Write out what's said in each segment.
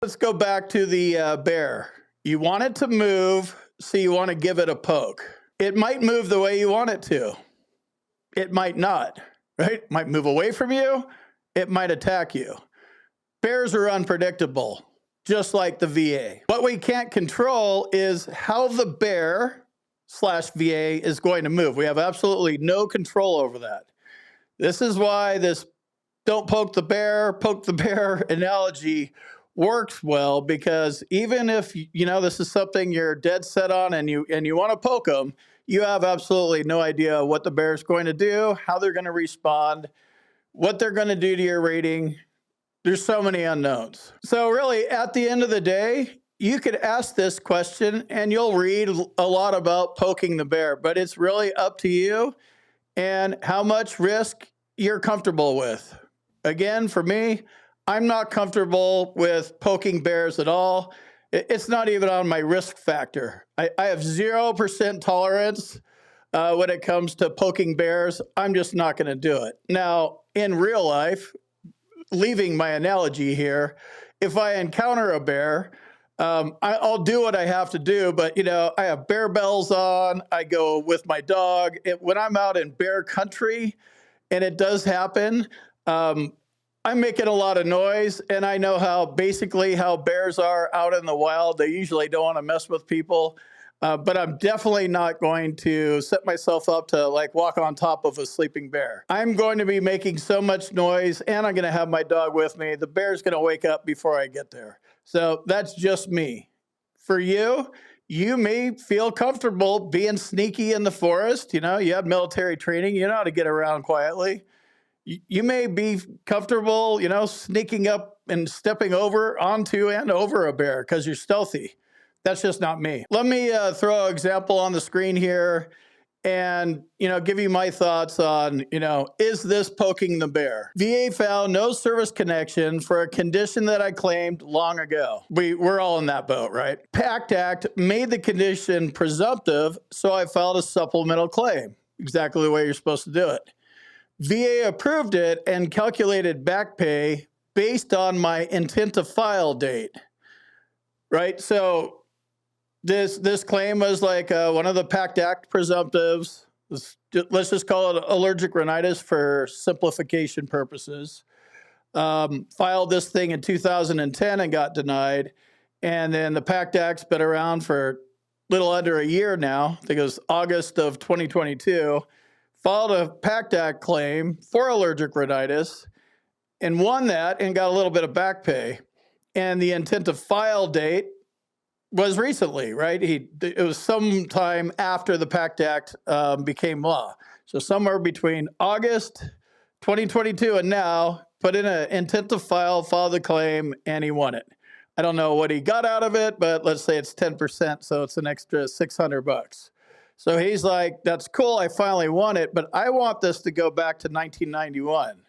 Let's go back to the bear. You want it to move, so you want to give it a poke. It might move the way you want it to. It might not, right? It might move away from you. It might attack you. Bears are unpredictable, just like the VA. What we can't control is how the bear/VA is going to move. We have absolutely no control over that. This is why this don't poke the bear analogy works well, because even if this is something you're dead set on and you want to poke them, you have absolutely no idea what the bear is going to do, how they're going to respond, what they're going to do to your rating. There's so many unknowns. So really, at the end of the day, you could ask this question and you'll read a lot about poking the bear, but it's really up to you and how much risk you're comfortable with. Again, for me, I'm not comfortable with poking bears at all. It's not even on my risk factor. I have 0% tolerance when it comes to poking bears. I'm just not going to do it. Now, in real life, leaving my analogy here, if I encounter a bear, I'll do what I have to do, but I have bear bells on. I go with my dog. When I'm out in bear country, and it does happen, I'm making a lot of noise, and I know how bears are out in the wild. They usually don't want to mess with people, but I'm definitely not going to set myself up to walk on top of a sleeping bear. I'm going to be making so much noise, and I'm going to have my dog with me. The bear's going to wake up before I get there. So that's just me. For you, you may feel comfortable being sneaky in the forest. You have military training. You know how to get around quietly. You may be comfortable, sneaking up and stepping onto and over a bear because you're stealthy. That's just not me. Let me throw an example on the screen here and, give you my thoughts on, is this poking the bear? VA found no service connection for a condition that I claimed long ago. We're all in that boat, right? PACT Act made the condition presumptive, so I filed a supplemental claim. Exactly the way you're supposed to do it. VA approved it and calculated back pay based on my intent to file date, right? So this claim was one of the PACT Act presumptives. Let's just call it allergic rhinitis for simplification purposes. Filed this thing in 2010 and got denied. And then the PACT Act's been around for a little under a year now. I think it was August of 2022. Filed a PACT Act claim for allergic rhinitis and won that and got a little bit of back pay. And the intent to file date was recently, right? It was sometime after the PACT Act became law. So somewhere between August 2022 and now, put in an intent to file the claim, and he won it. I don't know what he got out of it, but let's say it's 10%, so it's an extra $600. So he's like, that's cool, I finally won it, but I want this to go back to 1991.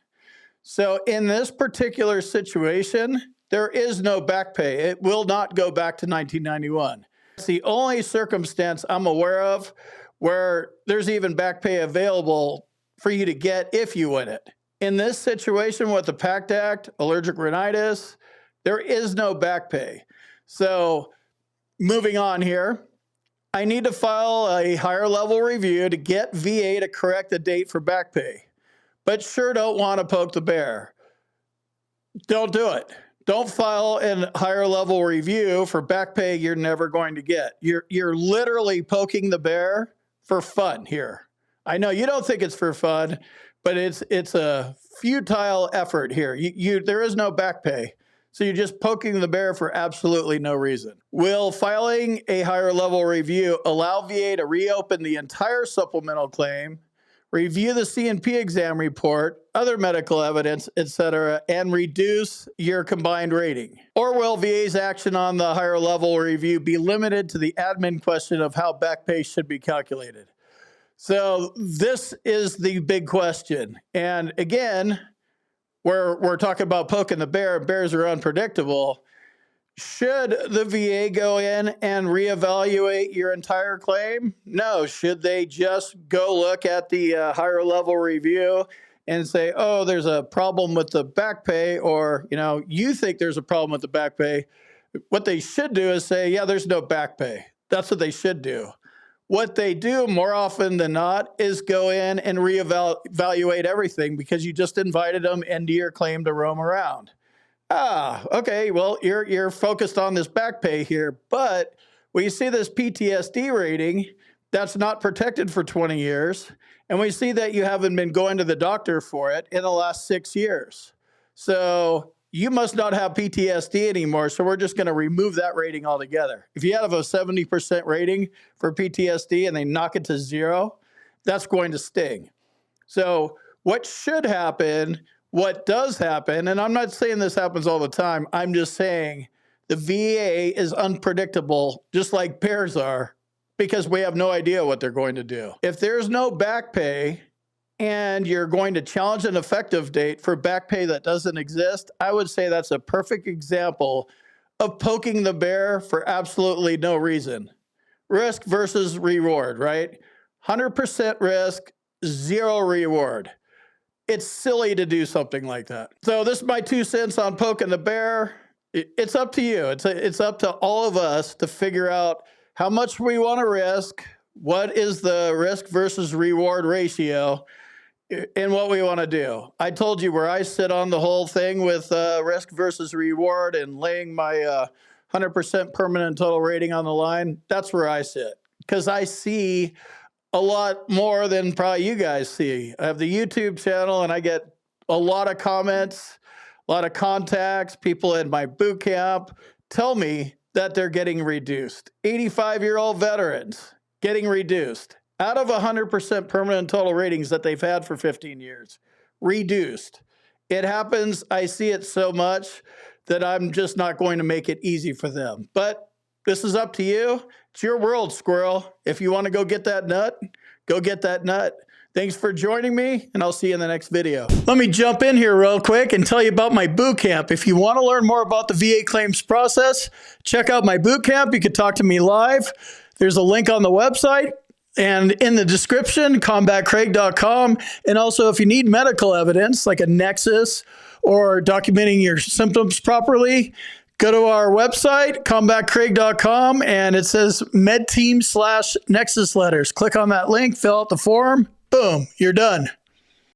So in this particular situation, there is no back pay. It will not go back to 1991. It's the only circumstance I'm aware of where there's even back pay available for you to get if you win it. In this situation with the PACT Act, allergic rhinitis, there is no back pay. So moving on here, I need to file a higher level review to get VA to correct the date for back pay, but sure don't want to poke the bear. Don't do it. Don't file a higher level review for back pay you're never going to get. You're literally poking the bear for fun here. I know you don't think it's for fun, but it's a futile effort here. There is no back pay. So you're just poking the bear for absolutely no reason. Will filing a higher level review allow VA to reopen the entire supplemental claim, review the C&P exam report, other medical evidence, etc., and reduce your combined rating? Or will VA's action on the higher level review be limited to the admin question of how back pay should be calculated? So this is the big question. And again, we're talking about poking the bear. Bears are unpredictable. Should the VA go in and reevaluate your entire claim? No. Should they just go look at the higher level review and say, oh, there's a problem with the back pay, or, you think there's a problem with the back pay. What they should do is say, yeah, there's no back pay. That's what they should do. What they do more often than not is go in and reevaluate everything because you just invited them into your claim to roam around. Okay, well, you're focused on this back pay here, but when you see this PTSD rating, that's not protected for 20 years, and we see that you haven't been going to the doctor for it in the last 6 years. So you must not have PTSD anymore, so we're just going to remove that rating altogether. If you have a 70% rating for PTSD and they knock it to 0, that's going to sting. So what should happen, what does happen, and I'm not saying this happens all the time, I'm just saying the VA is unpredictable, just like bears are, because we have no idea what they're going to do. If there's no back pay and you're going to challenge an effective date for back pay that doesn't exist, I would say that's a perfect example of poking the bear for absolutely no reason. Risk versus reward, right? 100% risk, 0 reward. It's silly to do something like that. So this is my 2 cents on poking the bear. It's up to you. It's up to all of us to figure out how much we want to risk, what is the risk versus reward ratio, and what we want to do. I told you where I sit on the whole thing with risk versus reward and laying my 100% permanent total rating on the line. That's where I sit, because I see a lot more than probably you guys see. I have the YouTube channel and I get a lot of comments, a lot of contacts. People in my boot camp tell me that they're getting reduced. 85-year-old veterans getting reduced out of 100% permanent total ratings that they've had for 15 years. Reduced. It happens. I see it so much that I'm just not going to make it easy for them. But this is up to you. It's your world, squirrel. If you want to go get that nut, go get that nut. Thanks for joining me, and I'll see you in the next video. Let me jump in here real quick and tell you about my boot camp. If you want to learn more about the VA claims process, check out my boot camp. You can talk to me live. There's a link on the website and in the description, combatcraig.com. And also, if you need medical evidence like a nexus or documenting your symptoms properly, go to our website, combatcraig.com, and it says medteam/nexus letters. Click on that link, fill out the form. Boom, you're done.